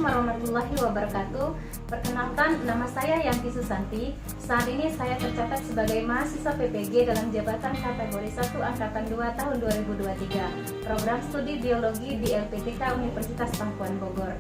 warahmatullahi wabarakatuh. Perkenalkan, nama saya Yanti Susanti. Saat ini saya tercatat sebagai mahasiswa PPG dalam jabatan kategori 1 Angkatan 2 tahun 2023, program studi biologi di LPTK Universitas Pakuan Bogor.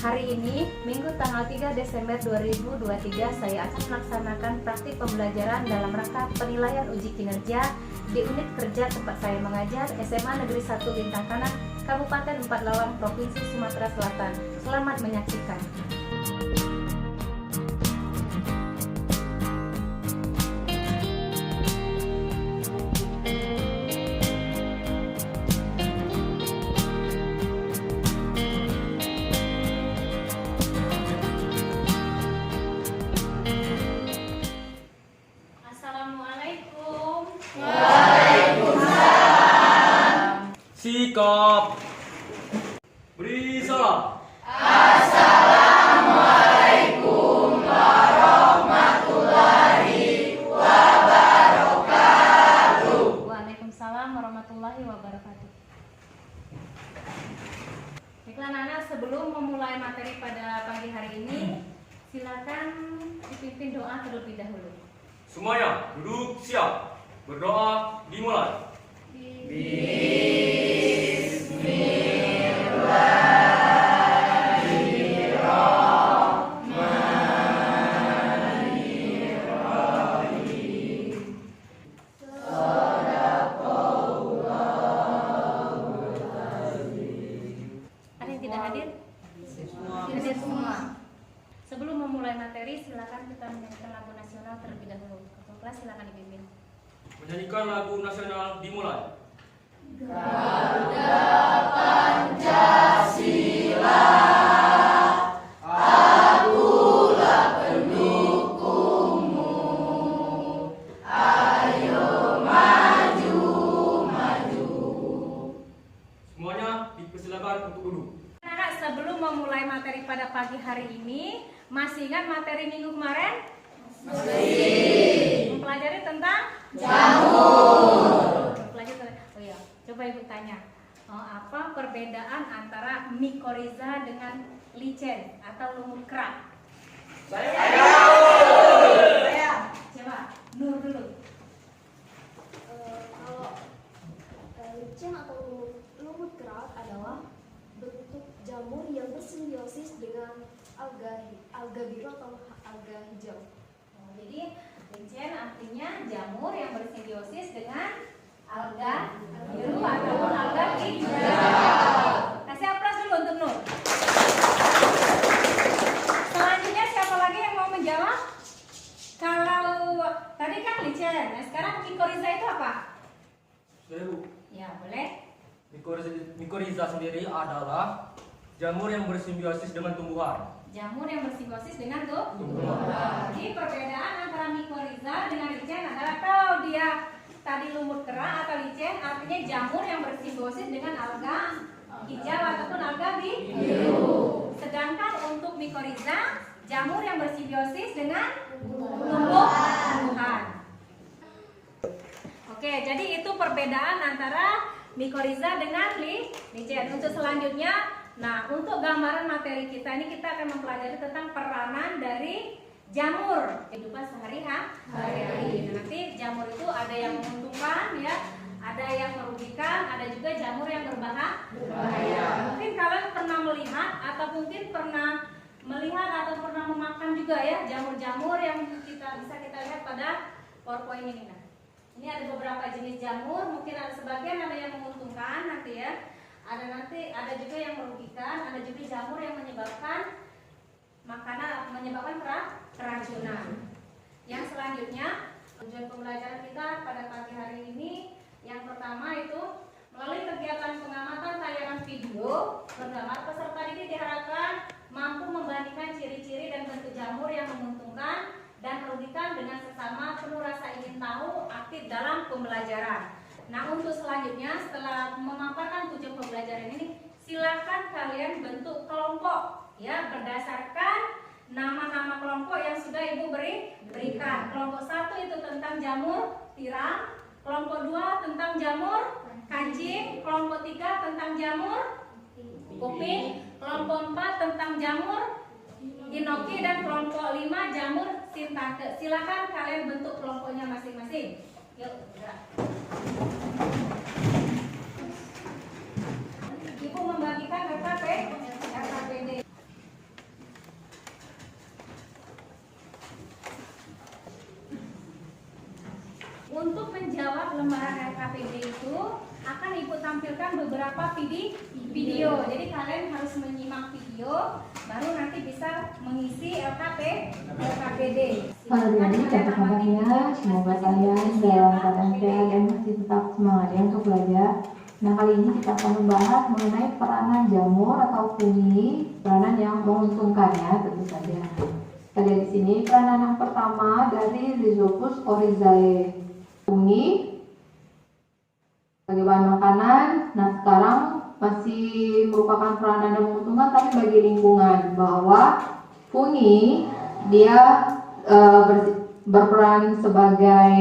Hari ini, Minggu tanggal 3 Desember 2023, saya akan melaksanakan praktik pembelajaran dalam rangka penilaian uji kinerja di unit kerja tempat saya mengajar SMA Negeri 1 Lintang Kanan, Kabupaten Empat Lawang, Provinsi Sumatera Selatan. Selamat menyaksikan. Assalamualaikum. Waalaikumsalam. Sikap. Beri salam. Assalamualaikum warahmatullahi wabarakatuh. Waalaikumsalam warahmatullahi wabarakatuh. Baiklah anak-anak, sebelum memulai materi pada pagi hari ini, silakan dipimpin doa terlebih dahulu. Semuanya duduk siap. Berdoa dimulai. Ada yang tidak hadir? Hadir semua. Sebelum memulai materi, silakan kita menyanyikan lagu nasional terlebih dahulu. Ketua kelas silakan dipimpin. Menyanyikan lagu nasional dimulai. Semuanya dipersilakan untuk duduk. Anak-anak, sebelum memulai materi pada pagi hari ini, masih ingat materi minggu kemarin? Masih. Mempelajari tentang jamur. Oh iya, coba ibu tanya, apa perbedaan antara mikoriza dengan lichen atau lumut kerak? Coba, Nur dulu. Kalau lichen atau lumut kerak adalah bentuk jamur yang bersimbiosis dengan alga biru atau alga hijau. Jadi lichen artinya jamur yang bersimbiosis dengan alga biru ataupun alga hijau. Kasih aplaus dulu untuk Nur. Selanjutnya siapa lagi yang mau menjawab? Kalau tadi kan lichen, nah sekarang mikoriza itu apa? Sudah Bu. Ya boleh. Mikoriza sendiri adalah jamur yang bersimbiosis dengan tumbuhan. Jamur yang bersimbiosis dengan Tumbuhan. Jadi perbedaan antara mikoriza dengan lichen adalah kalau dia tadi lumut kerak atau lichen artinya jamur yang bersimbiosis dengan alga hijau ataupun alga biru. Sedangkan untuk mikoriza jamur yang bersimbiosis dengan tumbuhan. Oke, jadi itu perbedaan antara mikoriza dengan lichen. Untuk selanjutnya, nah untuk gambaran materi kita ini kita akan mempelajari tentang peranan dari jamur kehidupan sehari-hari. Nanti jamur itu ada yang menguntungkan ya, ada yang merugikan, ada juga jamur yang berbahaya. Mungkin kalian pernah melihat atau mungkin pernah melihat atau pernah memakan juga ya jamur-jamur yang bisa kita lihat pada PowerPoint ini. Nah, ini ada beberapa jenis jamur, mungkin ada sebagian ada yang menguntungkan nanti ya. Ada juga yang merugikan, ada juga jamur yang menyebabkan keracunan. Yang selanjutnya, tujuan pembelajaran kita pada pagi hari ini yang pertama itu melalui kegiatan pengamatan tayangan video bergambar, peserta didik diharapkan mampu membandingkan ciri-ciri dan bentuk jamur yang menguntungkan dan merugikan dengan sesama, penuh rasa ingin tahu, aktif dalam pembelajaran. Nah, untuk selanjutnya setelah memaparkan tujuan pembelajaran ini, silakan kalian bentuk kelompok ya berdasarkan nama-nama kelompok yang sudah Ibu berikan. Kelompok 1 itu tentang jamur tiram, kelompok 2 tentang jamur kancing, kelompok 3 tentang jamur kuping, kelompok 4 tentang jamur inoki, dan kelompok 5 jamur shiitake. Silakan kalian bentuk kelompoknya masing-masing. Yuk, gerak. Ibu membagikan RKPD. Untuk menjawab lembaran RKPD itu akan Ibu tampilkan beberapa video. Jadi kalian harus menyimak video, baru nanti bisa mengisi RKPD. Halo adik-adik, apa kabarnya? Semoga kalian dalam keadaan sehat dan masih tetap semangat ya untuk belajar. Nah, kali ini kita akan membahas mengenai peranan jamur atau fungi, peranan yang menguntungkan ya, tentu saja. Kita lihat di sini peranan yang pertama dari Rhizopus oryzae, fungi sebagai bahan makanan. Nah, sekarang masih merupakan peranan yang menguntungkan tapi bagi lingkungan, bahwa fungi dia berperan sebagai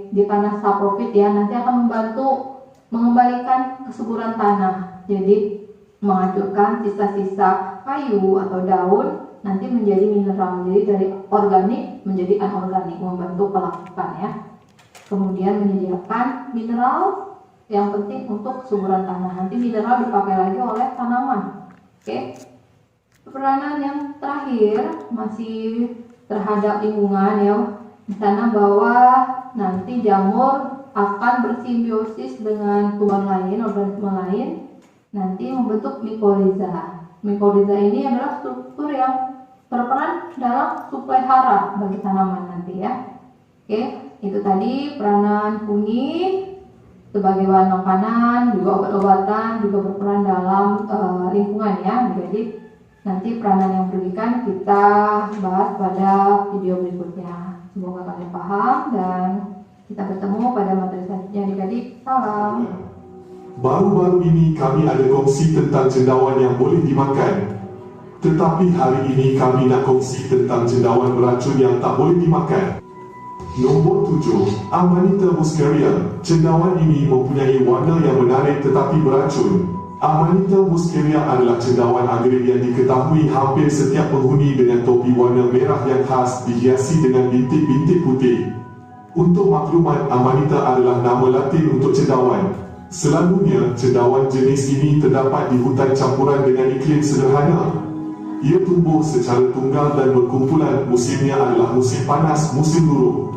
di tanah saprofit ya, nanti akan membantu mengembalikan kesuburan tanah. Jadi menghancurkan sisa-sisa kayu atau daun nanti menjadi mineral. Jadi dari organik menjadi anorganik, membantu pelapukan ya. Kemudian menyediakan mineral yang penting untuk kesuburan tanah. Nanti mineral dipakai lagi oleh tanaman. Oke. Peranan yang terakhir masih terhadap lingkungan ya. Di sana bahwa nanti jamur akan bersimbiosis dengan tumbuhan lain, organisme lain, nanti membentuk mikoriza. Mikoriza ini adalah struktur yang berperan dalam suplai hara bagi tanaman nanti ya. Oke, itu tadi peranan fungi sebagai bahan makanan, juga obat-obatan, juga berperan dalam lingkungan ya. Jadi nanti peranan yang berikan kita bahas pada video berikutnya. Semoga kalian paham dan kita bertemu pada materi selanjutnya. Adik-adik, salam. Baru-baru ini kami ada kongsi tentang cendawan yang boleh dimakan. Tetapi hari ini kami nak kongsi tentang cendawan beracun yang tak boleh dimakan. Nombor 7, Amanita muscaria. Cendawan ini mempunyai warna yang menarik tetapi beracun. Amanita muscaria adalah cendawan agrik yang diketahui hampir setiap penghuni dengan topi warna merah yang khas dihiasi dengan bintik-bintik putih. Untuk maklumat, Amanita adalah nama Latin untuk cendawan. Selalunya, cendawan jenis ini terdapat di hutan campuran dengan iklim sederhana. Ia tumbuh secara tunggal dan berkumpulan. Musimnya adalah musim panas, musim buruk.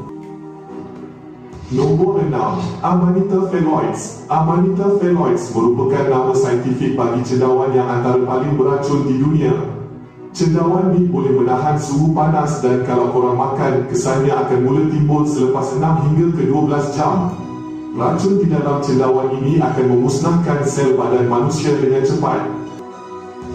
Nombor 6, Amanita phalloides. Amanita phalloides merupakan nama saintifik bagi cendawan yang antara paling beracun di dunia. Cendawan ini boleh menahan suhu panas dan kalau korang makan, kesannya akan mula timbul selepas 6 hingga ke 12 jam. Racun di dalam cendawan ini akan memusnahkan sel badan manusia dengan cepat.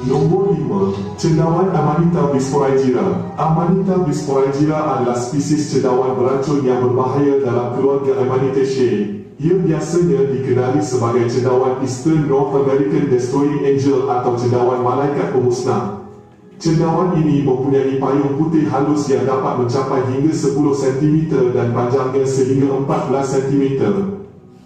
Nombor 5, cendawan Amanita bisporygera. Amanita bisporygera adalah spesies cendawan beracun yang berbahaya dalam keluarga Amanitaceae. Ia biasanya dikenali sebagai cendawan Eastern North American Destroying Angel atau cendawan malaikat pemusnah. Cendawan ini mempunyai payung putih halus yang dapat mencapai hingga 10 cm dan panjangnya sehingga 14 cm.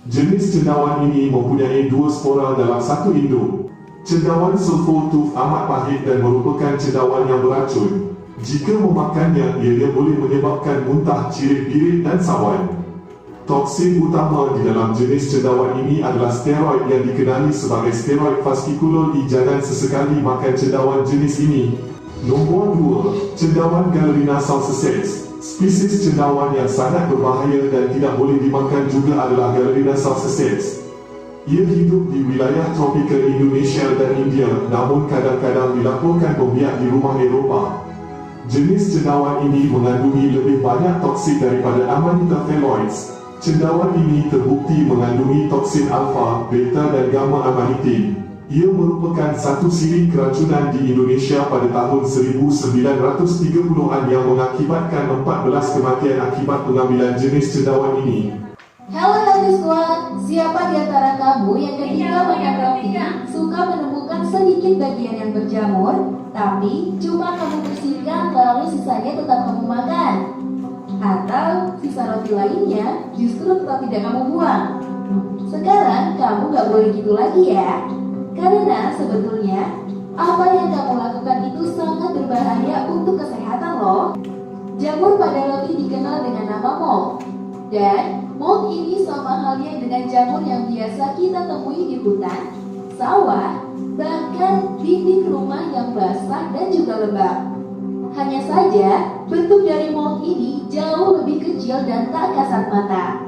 Jenis cendawan ini mempunyai 2 spora dalam satu induk. Cendawan sulfur tooth amat pahit dan merupakan cendawan yang beracun. Jika memakannya, ia boleh menyebabkan muntah, cirit-pirit dan sawan. Toksin utama di dalam jenis cendawan ini adalah steroid yang dikenali sebagai steroid fasciculol. Jangan sesekali makan cendawan jenis ini. Nombor 2, cendawan Galerina salsicets. Spesies cendawan yang sangat berbahaya dan tidak boleh dimakan juga adalah Galerina salsicets. Ia hidup di wilayah tropikal Indonesia dan India, namun kadang-kadang dilaporkan membiak di rumah Eropah. Jenis cendawan ini mengandungi lebih banyak toksin daripada Amanita phalloides. Cendawan ini terbukti mengandungi toksin alfa, beta dan gamma amanitin. Ia merupakan satu siri keracunan di Indonesia pada tahun 1930-an yang mengakibatkan 14 kematian akibat pengambilan jenis cendawan ini. Halo Healthy Squad, siapa di antara kamu yang ketika makan roti suka menemukan sedikit bagian yang berjamur, tapi cuma kamu bersihkan lalu sisanya tetap kamu makan? Atau sisa roti lainnya justru tetap tidak kamu buang? Sekarang kamu gak boleh gitu lagi ya, karena sebetulnya Apa yang kamu lakukan itu sangat berbahaya untuk kesehatan loh. Jamur pada roti dikenal dengan nama mold. Dan mold ini sama halnya dengan jamur yang biasa kita temui di hutan, sawah, bahkan dinding rumah yang basah dan juga lembab. Hanya saja, bentuk dari mold ini jauh lebih kecil dan tak kasat mata.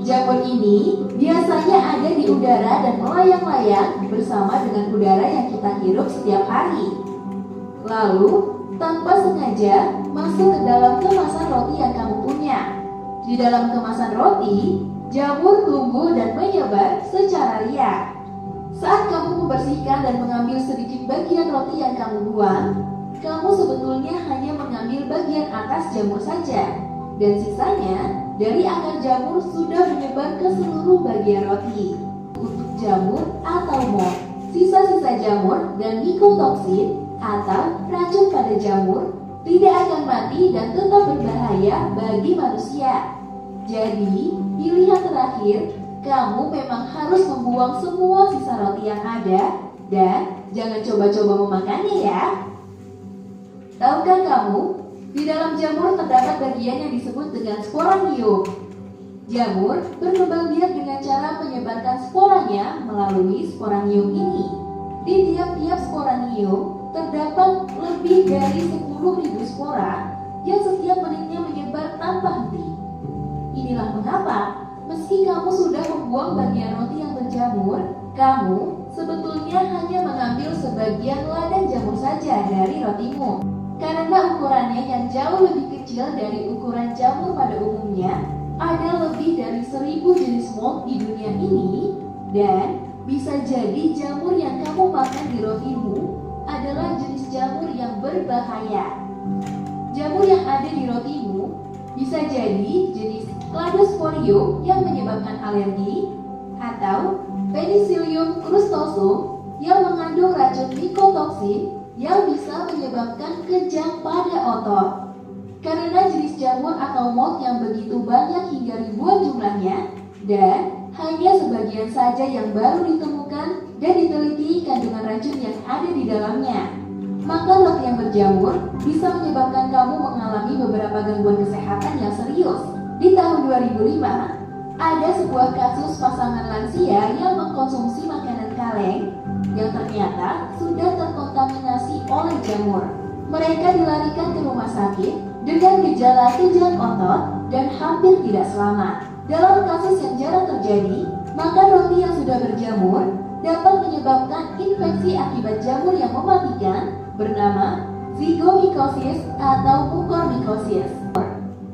Jamur ini biasanya ada di udara dan melayang-layang bersama dengan udara yang kita hirup setiap hari. Lalu, tanpa sengaja masuk ke dalam kemasan roti yang kamu punya. Di dalam kemasan roti, jamur tumbuh dan menyebar secara liar. Saat kamu membersihkan dan mengambil sedikit bagian roti yang kamu buang, kamu sebetulnya hanya mengambil bagian atas jamur saja, dan sisanya dari akar jamur sudah menyebar ke seluruh bagian roti. Untuk jamur atau mold, sisa-sisa jamur dan mikotoksin atau racun pada jamur tidak akan mati dan tetap berbahaya bagi manusia. Jadi, pilihan terakhir, kamu memang harus membuang semua sisa roti yang ada dan jangan coba-coba memakannya ya. Tahukah kamu, di dalam jamur terdapat bagian yang disebut dengan sporanium. Jamur berkembang biak dengan cara menyebarkan sporanya melalui sporanium ini. Di tiap-tiap sporanium terdapat lebih dari 10.000 spora yang setiap menitnya menyebar tanpa henti. Inilah mengapa, meski kamu sudah membuang bagian roti yang berjamur, kamu sebetulnya hanya mengambil sebagian ladang jamur saja dari rotimu. Karena ukurannya yang jauh lebih kecil dari ukuran jamur pada umumnya, ada lebih dari 1.000 jenis mold di dunia ini, dan bisa jadi jamur yang kamu makan di rotimu adalah jenis jamur yang berbahaya. Jamur yang ada di rotimu bisa jadi jenis Cladosporium yang menyebabkan alergi, atau Penicillium crustosum yang mengandung racun mikotoksin yang bisa menyebabkan kejang pada otot. Karena jenis jamur atau mold yang begitu banyak hingga ribuan jumlahnya, dan hanya sebagian saja yang baru ditemukan dan diteliti kandungan racun yang ada di dalamnya, maka roti yang berjamur bisa menyebabkan kamu mengalami beberapa gangguan kesehatan yang serius. Di tahun 2005, ada sebuah kasus pasangan lansia yang mengkonsumsi makanan kaleng yang ternyata sudah terkontaminasi oleh jamur. Mereka dilarikan ke rumah sakit dengan gejala kejang otot dan hampir tidak selamat. Dalam kasus yang jarang terjadi, makan roti yang sudah berjamur dapat menyebabkan infeksi akibat jamur yang mematikan bernama zygomycosis atau mucormycosis.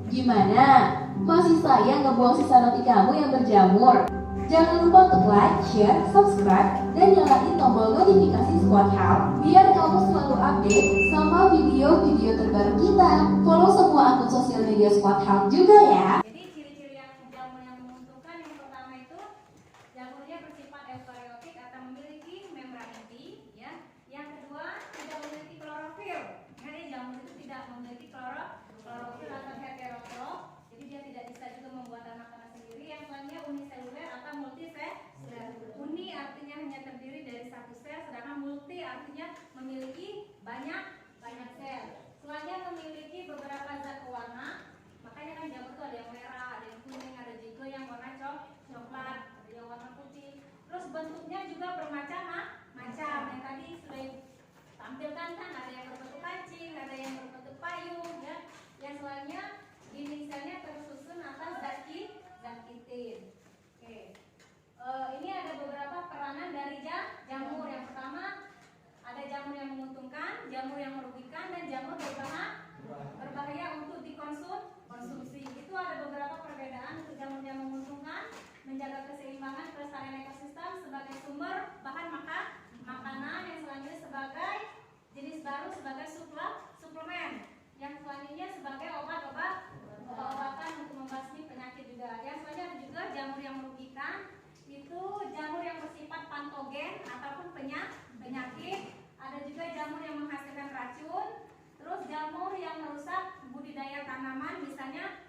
Gimana? Masih sayang ngebuang sisa roti kamu yang berjamur? Jangan lupa untuk like, share, subscribe, dan nyalain tombol notifikasi Squad Health biar kamu selalu update sama video-video terbaru kita. Follow semua akun sosial media Squad Health juga ya. Jadi ciri-ciri yang jamur yang menguntungkan yang pertama itu jamurnya bersifat eukariotik atau memiliki membran inti, ya. Yang kedua tidak memiliki klorofil. Jadi jamur itu tidak memiliki klorofil atau heterotrof. Jadi dia tidak bisa juga membuat makanan sendiri. Yang selanjutnya uniseluler atau multiseluler. Uni artinya hanya terdiri dari satu sel, sedangkan multi artinya memiliki banyak sel. Selanjutnya memiliki beberapa zat pewarna. Makanya kan jamur itu ada yang merah, ada yang kuning, ada juga yang warna coklat, ada yang warna putih. Terus bentuknya juga bermacam-macam. Yang tadi sudah tampilkan kan, ada yang berbentuk kancing, ada yang berbentuk payung, ya. Yang selanjutnya dinding selnya tersusun atas zat kitin. Oke. Ini ada beberapa peranan dari jamur. Yang pertama ada jamur yang menguntungkan, jamur yang merugikan, dan jamur berbahaya untuk dikonsumsi. Itu ada beberapa perbedaan. Untuk jamur yang menguntungkan, menjaga keseimbangan kelestarian ekosistem sebagai sumber bahan makanan. Yang selanjutnya sebagai jenis baru sebagai suplemen. Yang selanjutnya sebagai obat-obatan untuk membasmi penyakit juga. Yang selanjutnya ada juga jamur yang merugikan. Itu jamur yang bersifat patogen ataupun penyakit. Ada juga jamur yang menghasilkan racun. Terus jamur yang merusak budidaya tanaman, misalnya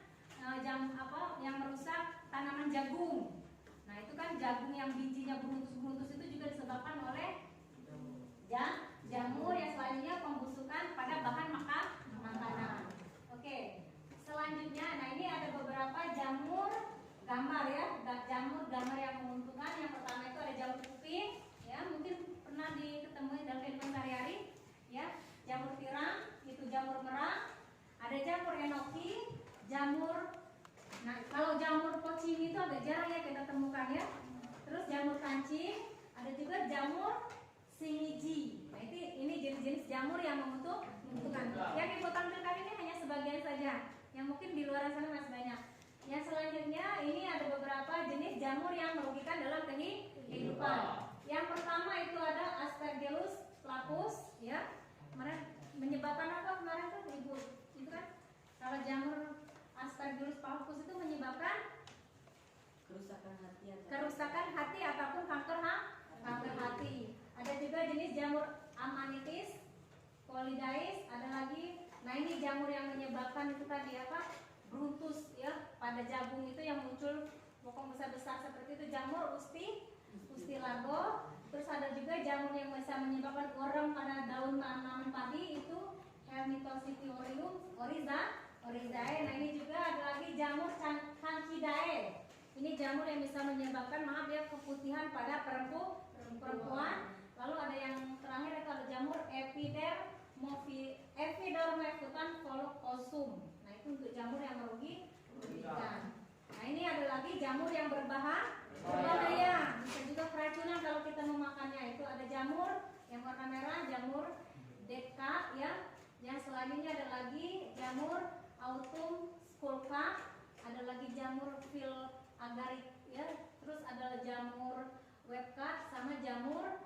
yang merusak tanaman jagung. Nah itu kan jagung yang bijinya beruntus-beruntus itu juga disebabkan oleh jarang ya kita temukan ya. Terus jamur kancing, ada juga jamur shingiji. Nah ini jenis-jenis jamur yang membutuhkan. Yang ibu tampilkan ini hanya sebagian saja, yang mungkin di luar sana masih banyak. Yang selanjutnya ini ada beberapa jenis jamur yang merugikan dalam kehidupan. Yang pertama itu ada Aspergillus flavus, ya. Kemarin menyebabkan apa kemarin tuh ibu? Itu kan kalau jamur Aspergillus flavus itu menyebabkan kerusakan hati ataupun kanker hati. Ada juga jenis jamur Amanitis colidae, ada lagi. Nah ini jamur yang menyebabkan itu tadi apa? Brutus ya, pada jagung itu yang muncul pokok besar-besar seperti itu, jamur ustilago. Terus ada juga jamur yang bisa menyebabkan worm pada daun tanaman padi, itu Hermitositiorium orizae. Nah ini juga ada lagi jamur Canchidae. Ini jamur yang bisa menyebabkan keputihan pada perempuan. Lalu ada yang terakhir itu ada jamur Epidermophyton colocosum. Nah itu untuk jamur yang merugikan. Nah ini ada lagi jamur yang berbahaya, bisa juga keracunan kalau kita memakannya. Itu ada jamur yang warna merah, jamur Deca ya. Yang selanjutnya ada lagi jamur Autumn sculca, ada lagi jamur Phil agarik ya. Terus ada jamur webcat sama jamur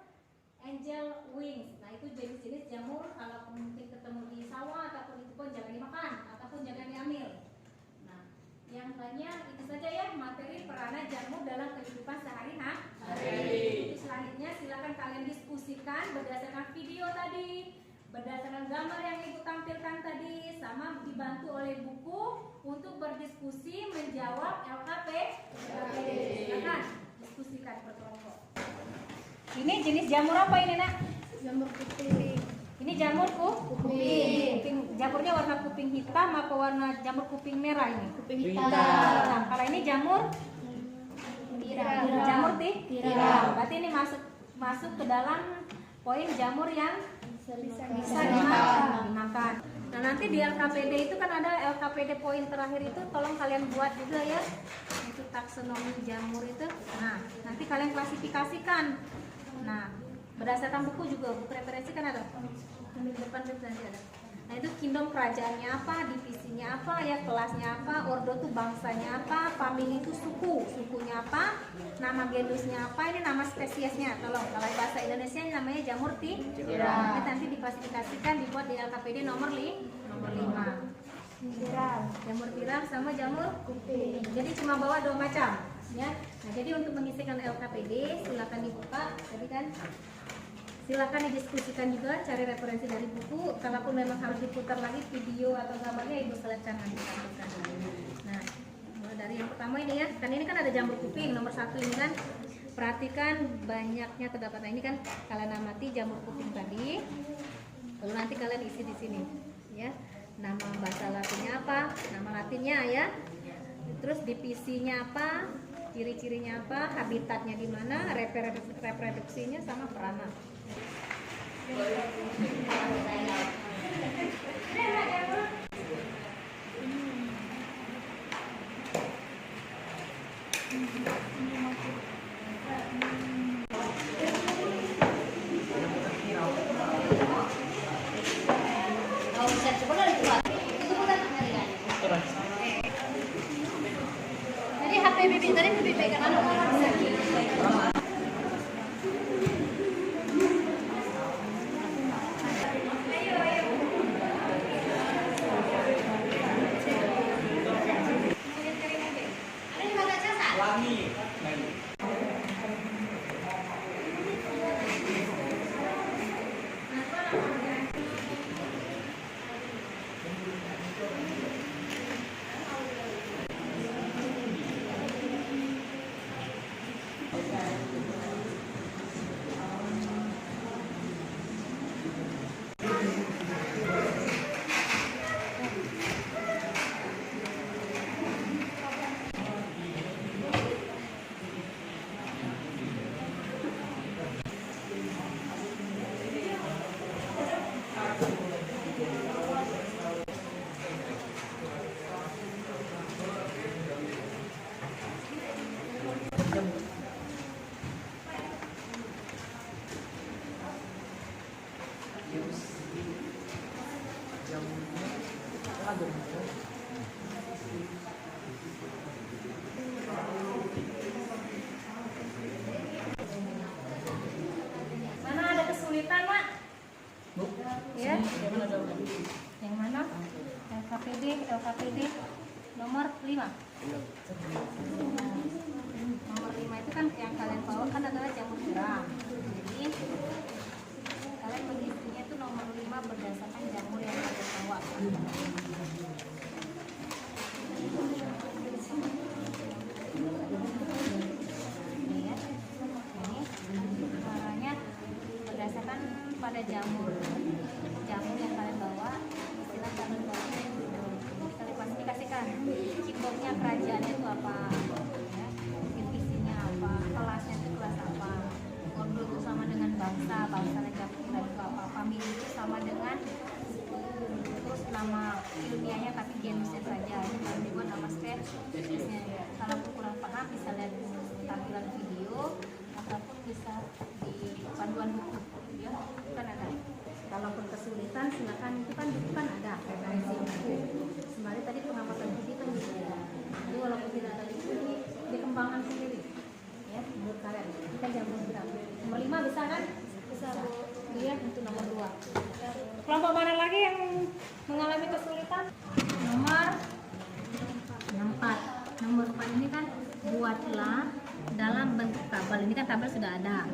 angel wings. Nah itu jenis-jenis jamur, kalau mungkin ketemu di sawah ataupun itu pun jangan dimakan ataupun jangan diambil. Nah yang lainnya itu saja ya materi peranan jamur dalam kehidupan sehari-hari. Selanjutnya silakan kalian diskusikan berdasarkan video tadi, berdasarkan gambar yang ibu tampilkan tadi, sama dibantu oleh buku untuk berdiskusi menjawab LKPD. Silakan diskusikan berkelompok. Ini jenis jamur apa ini nak? Jamur kuping. Ini jamur kuping. Jamurnya warna kuping hitam apa warna jamur kuping merah ini? Kuping Hitam. Kalau ini jamur tiram. Jamur tiram. Berarti ini masuk ke dalam poin jamur yang bisa dimakan. Nah nanti di LKPD itu kan ada LKPD poin terakhir itu, tolong kalian buat juga ya. Itu taksonomi jamur itu. Nah nanti kalian klasifikasikan. Nah berdasarkan buku juga, buku referensi kan ada. Di depan nanti ada. Nah itu kingdom kerajaannya apa, divisinya apa, ya kelasnya apa, ordo tuh bangsanya apa, famili itu sukunya apa, nama genusnya apa, ini nama spesiesnya. Tolong kalau bahasa Indonesia ini namanya jamur tiram. Ini nanti diklasifikasikan, dibuat di LKPD nomor 5. Jamur tiram sama jamur kuping. Jadi cuma bawa 2 macam ya. Nah jadi untuk mengisikan LKPD silakan dibuka tadi kan. Silakan didiskusikan juga, cari referensi dari buku. Kalaupun memang harus diputar lagi video atau gambarnya, ibu selesaikan nanti. Nah, mulai dari yang pertama ini ya. Kan ini kan ada jamur kuping nomor 1 ini kan. Perhatikan banyaknya terdapat. Nah, ini kan kalian amati jamur kuping tadi. Lalu nanti kalian isi di sini, ya. Nama bahasa Latinnya apa? Nama Latinnya ya. Terus divisinya apa? Ciri-cirinya apa? Habitatnya di mana? Reproduksinya sama peranan. Jadi HP bibi tadi lebih baik kan? Yang mana? LKPD nomor 5. Nomor 5 itu kan yang kalian bawa kan adalah jamur tiram. Jadi kalian mengisinya itu nomor 5 berdasarkan jamur yang kalian bawa. Ini ya. Ini caranya berdasarkan pada jamur yang kalian bawa, istilah kalian bawa bisa diklasifikasikan. Kitabnya kerajaannya itu apa, ya, divisinya apa, kelasnya itu kelas apa, ordo itu sama dengan bangsa negara itu apa, famili itu sama dengan, terus nama ilmiahnya tapi genusnya saja. Ini kalau dibuat nama spesiesnya. Kalau kurang paham bisa lihat tampilan video ataupun bisa di panduan buku, ya kan ada. Kalaupun kesulitan silakan, itu kan buku kan ada referensi buku. Sembari tadi pengamatan video kan bisa ada. Jadi walaupun tidak ada di sini, dikembangkan sendiri. Ya, menurut kalian. Ini kan jamur tiram. Nomor 5 bisa kan? Bisa Bu. Iya, untuk nomor 2. Kelompok mana lagi yang mengalami kesulitan? Nomor 4. Nomor 4 ini kan buatlah dalam bentuk tabel. Ini kan tabel sudah ada.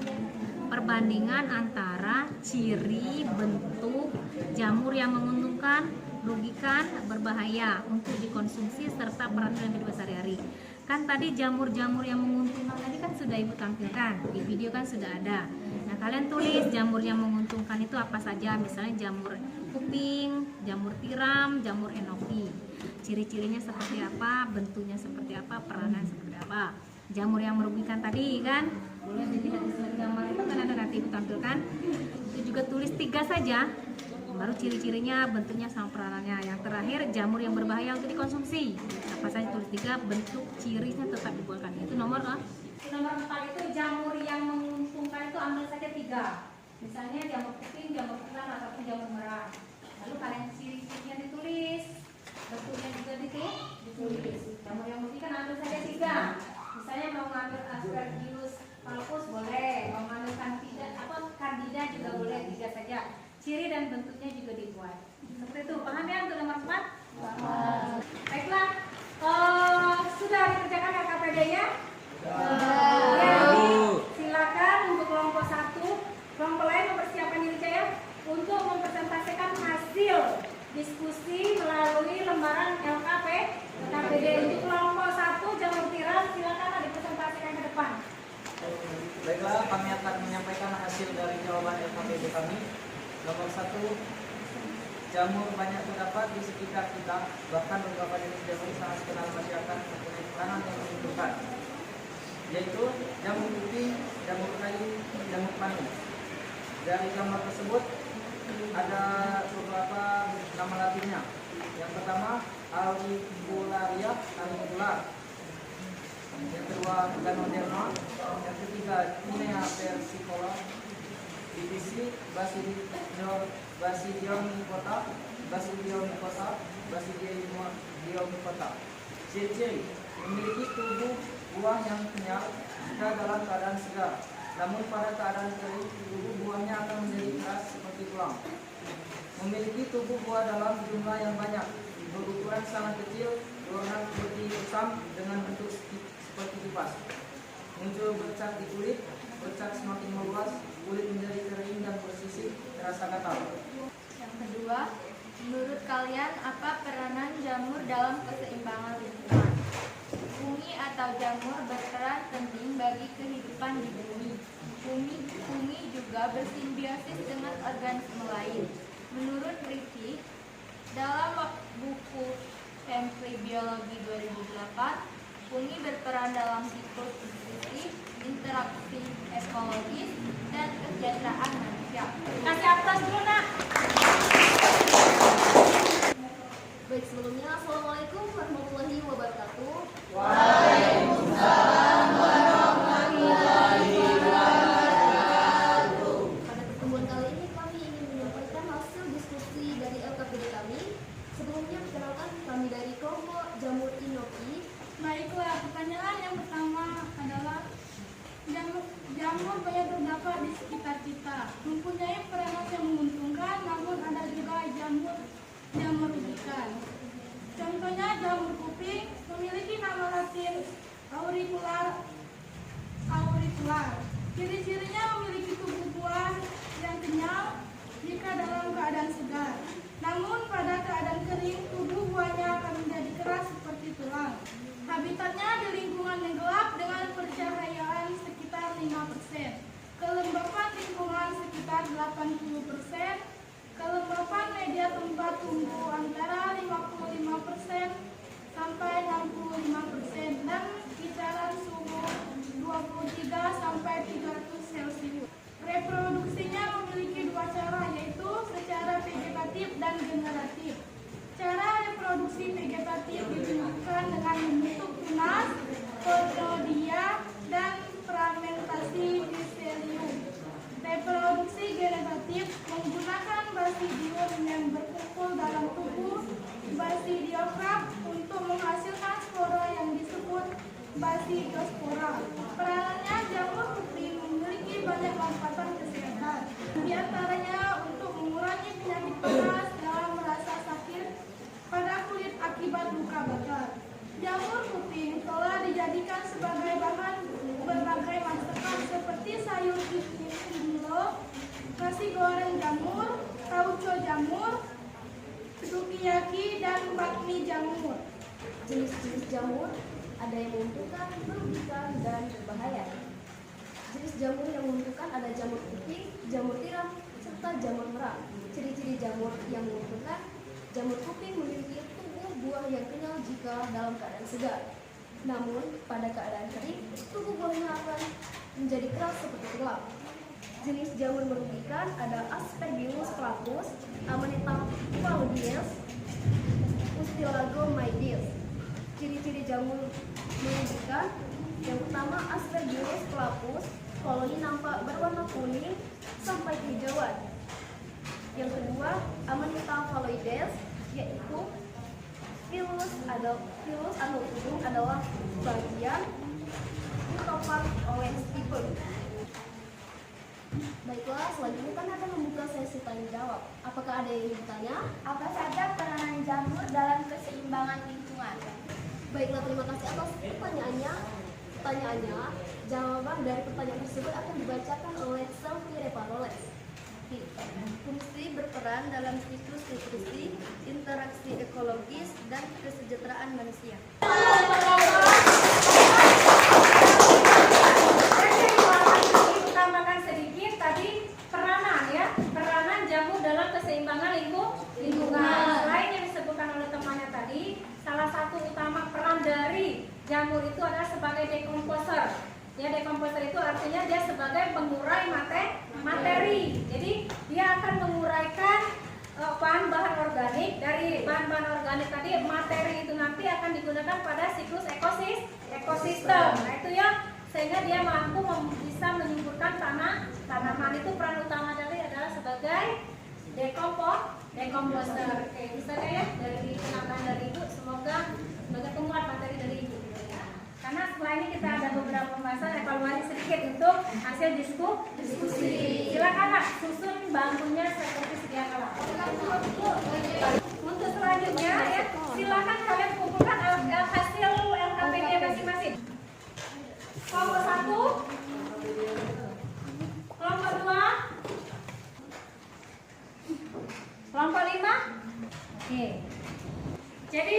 Perbandingan antara ciri bentuk jamur yang menguntungkan, merugikan, berbahaya untuk dikonsumsi serta peraturan hidup sehari-hari. Kan tadi jamur-jamur yang menguntungkan tadi kan sudah Ibu tampilkan di video kan sudah ada. Nah kalian tulis jamur yang menguntungkan itu apa saja, misalnya jamur kuping, jamur tiram, jamur enoki. Ciri-cirinya seperti apa, bentuknya seperti apa, peranan seperti apa. Jamur yang merugikan tadi kan boleh dilihat di slide gambar itu kan ada nanti Ibu tampilkan. Itu juga tulis 3 saja, baru ciri-cirinya, bentuknya sama peranannya. Yang terakhir jamur yang berbahaya untuk dikonsumsi, apa saja tulis 3, bentuk cirinya tetap dibuatkan. Itu nomor 4 itu jamur yang menguntungkan itu ambil saja 3. Misalnya jamur kuping, jamur tiram ataupun jamur merah. Lalu kalian ciri-cirinya ditulis, bentuknya juga ditulis. Jamur yang merugikan ambil saja 3. Misalnya mau ngambil Aspergillus palpus boleh, mau ngambil candida juga boleh, 3 saja. Ciri dan bentuknya juga dibuat. Seperti itu, paham ya untuk nomor 4? Baiklah, sudah dikerjakan LKPD-nya? Ya, silakan untuk kelompok 1. Kelompok lain mempersiapkan diri saya untuk mempresentasikan hasil diskusi melalui lembaran LKPD. Untuk kelompok 1 jamur tiram silakan dipresentasikan ke depan. Baiklah, kami akan menyampaikan hasil dari jawaban LKPD kami. Nomor 1, jamur banyak terdapat di sekitar kita, bahkan beberapa jenis jamur sangat dikenal masyarakat mempunyai peranan yang menentukan, yaitu jamur kuping, jamur kayu, jamur panu. Dari gambar tersebut ada beberapa nama latinnya. Yang pertama Auricularia alveolar, yang kedua Ganoderma, yang ketiga Cunea versicolor, divisi Basidiomycota, Basidiomycota. Ciri-ciri: memiliki tubuh buah yang kenyal jika dalam keadaan segar, namun pada keadaan kering tubuh buahnya akan menjadi keras seperti tulang. Memiliki tubuh buah dalam jumlah yang banyak, berukuran sangat kecil, berwarna putih kusam dengan bentuk seperti kipas. Muncul bercak di kulit, bercak semakin meluas, kulit menjadi kering dan bersisik, terasa gatal. Yang kedua, menurut kalian apa peranan jamur dalam keseimbangan lingkungan? Fungi atau jamur berperan penting bagi kehidupan di bumi. Fungi juga bersimbiosis dengan organisme lain. Menurut Griffith, dalam buku Sampling Biologi 2008, fungi berperan dalam siklus nutrisi, interaksi ekologis, dan kesejahteraan manusia. Kasih aplaus dulu nak. Baik, sebelumnya Assalamualaikum warahmatullahi wabarakatuh. Waalaikumsalam warahmatullahi wabarakatuh. Pada pertemuan kali ini kami ingin menyampaikan hasil diskusi dari LKPD kami. Sebelumnya perkenalkan kami dari kelompok jamur inoki. Baiklah, pertanyaan yang pertama adalah jamur banyak terdapat di sekitar kita, mempunyai peranan yang menguntungkan, namun ada juga aurikular. Ciri-cirinya memiliki tubuh buah yang kenyal jika dalam keadaan segar. Namun pada keadaan kering, tubuh buahnya akan menjadi keras seperti tulang. Habitatnya di lingkungan yang gelap dengan pencahayaan sekitar 5%. Kelembapan lingkungan sekitar 80%. Kelembapan media tempat tumbuh antara 55% sampai 65% dan kisaran suhu 23 sampai 300 Celcius. Reproduksinya memiliki dua cara, yaitu secara vegetatif dan generatif. Cara reproduksi vegetatif ditunjukkan dengan membentuk tunas, porodia, dan fragmentasi miselium. Reproduksi generatif menggunakan basidium yang berkumpul dalam tubuh basidiokrap untuk menghasilkan spora yang disebut basidiospora. Peranannya jamur kuping memiliki banyak manfaat kesehatan. Di antaranya untuk mengurangi penyakit panas dalam merasa sakit pada kulit akibat luka bakar. Jamur kuping telah dijadikan sebagai bahan berbagai masakan seperti sayur kikilo, nasi goreng jamur, tauco jamur, sukiyaki, dan bakmi jamur. Jenis-jenis jamur ada yang menguntungkan, merugikan, dan berbahaya. Jenis jamur yang menguntungkan ada jamur kuping, jamur tiram, serta jamur merah. Ciri-ciri jamur yang menguntungkan: jamur kuping memiliki tubuh buah yang kenyal jika dalam keadaan segar. Namun pada keadaan kering, tubuh buahnya akan menjadi keras seperti tulang. Jenis jamur merugikan ada Aspergillus flavus, Amanita phalloides, Ustilagomydes. Ciri-ciri jamur merugikan: yang pertama Aspergillus flavus, koloni nampak berwarna kuning sampai kehijauan. Yang kedua Amanita phalloides, yaitu Pilus anophyllum adalah bagian ditopang oleh stipel. Baiklah, selanjutnya kami akan membuka sesi tanya jawab. Apakah ada yang ingin bertanya? Apa saja peranan jamur dalam keseimbangan lingkungan? Baiklah, terima kasih atas pertanyaannya. Jawaban dari pertanyaan tersebut akan dibacakan oleh Selvi Reparoles. Fungsi berperan dalam siklus nutrisi, interaksi ekologis, dan kesejahteraan manusia. Tambahkan sedikit tadi peranan ya, peranan jamur dalam keseimbangan lingkungan. Selain yang disebutkan oleh temannya tadi, salah satu utama peran dari jamur itu adalah sebagai dekomposer. Ya, dekomposer itu artinya dia sebagai pengurai materi. Jadi dia akan menguraikan bahan-bahan organik. Dari bahan-bahan organik tadi, materi itu nanti akan digunakan pada siklus ekosistem. Nah itu ya, sehingga dia mampu bisa menyuburkan tanaman. Itu peran utama dari adalah sebagai dekomposer. Oke, bisa ya dari penambahan dari Ibu, semoga penguat materi dari Ibu. Karena setelah ini kita ada beberapa pembahasan evaluasi sedikit untuk hasil diskusi. Silakan Nak, susun bangkunya seperti sedia kala. Untuk selanjutnya ya, silakan kalian kumpulkan hasil LKPD masing-masing. Kelompok 1, kelompok 2, kelompok 5. Oke. Jadi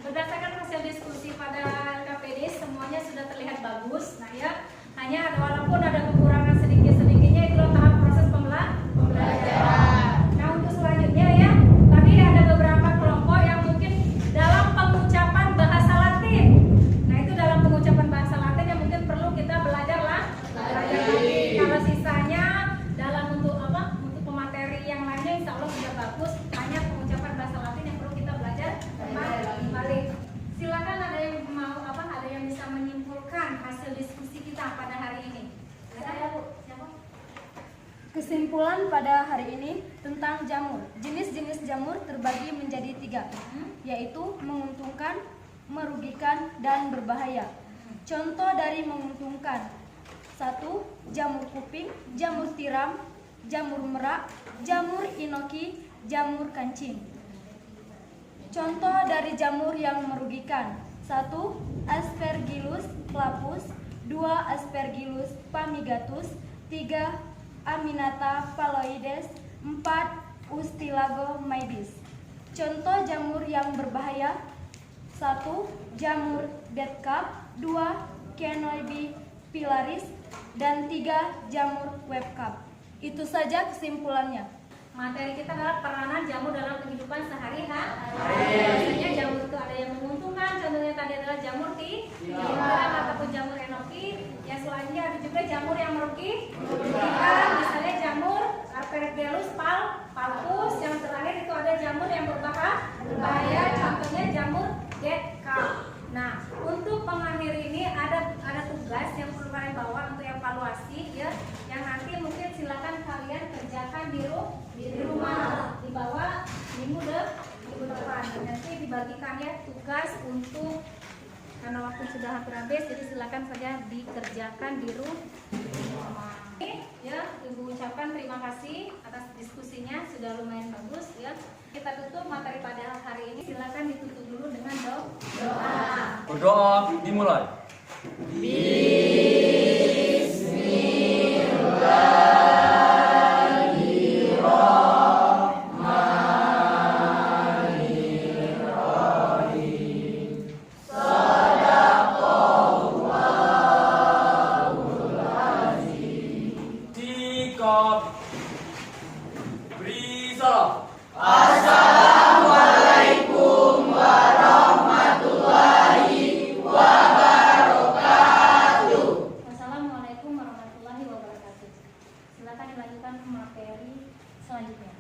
berdasarkan hasil diskusi pada LKPD semuanya sudah terlihat bagus. Nah ya, hanya walaupun ada kekurangan sedikit-sedikitnya, itu tahap proses pembelajaran. Nah untuk selanjutnya ya, tadi ada beberapa kelompok yang mungkin dalam pengucapan bahasa Latin. Nah itu dalam pengucapan bahasa Latin yang mungkin perlu kita belajar lagi. Kalau sisanya dalam untuk untuk pemateri yang lainnya insya Allah sudah bagus. Hanya pengucapan bahasa Latin yang perlu kita belajar kembali. Silakan ada yang mau ada yang bisa menyimpulkan hasil diskusi kita pada hari ini. Ada Bu? Siapa? Kesimpulan pada hari ini tentang jamur. Jenis-jenis jamur terbagi menjadi 3, yaitu menguntungkan, merugikan, dan berbahaya. Contoh dari menguntungkan: 1. Jamur kuping, jamur tiram, jamur merak, jamur inoki, jamur kancing. Contoh dari jamur yang merugikan: 1. 1. Aspergillus flavus, 2. Aspergillus fumigatus, 3. Aminata phalloides, 4. Ustilagomydes. Contoh jamur yang berbahaya: 1. Jamur deadcap, 2. Canoibi pilaris, dan 3. Jamur webcap. Itu saja kesimpulannya. Materi kita adalah peranan jamur dalam kehidupan sehari-hari. Biasanya jamur itu ada yang menguntungkan, contohnya tadi adalah jamur tiram ataupun jamur enoki. Yang selanjutnya ada juga jamur yang merugikan, misalnya jamur Aspergillus palpus. Yang terakhir itu ada jamur yang berbahaya, contohnya jamur deadcap. Nah, untuk pengakhir ini ada tugas yang perlu kalian bawa untuk evaluasi ya. Yang nanti mungkin silakan kalian kerjakan di rumah, dibawa minggu depan. Nanti dibagikan ya tugas untuk, karena waktu sudah hampir habis, jadi silakan saja dikerjakan di rumah. Ya, Ibu ucapkan terima kasih atas diskusinya, sudah lumayan bagus ya. Kita tutup materi pada hari ini. Silakan ditutup dulu dengan doa. Berdoa dimulai. Sikap beri salam. Wassalamualaikum warahmatullahi wabarakatuh. Silakan dilanjutkan ke materi selanjutnya.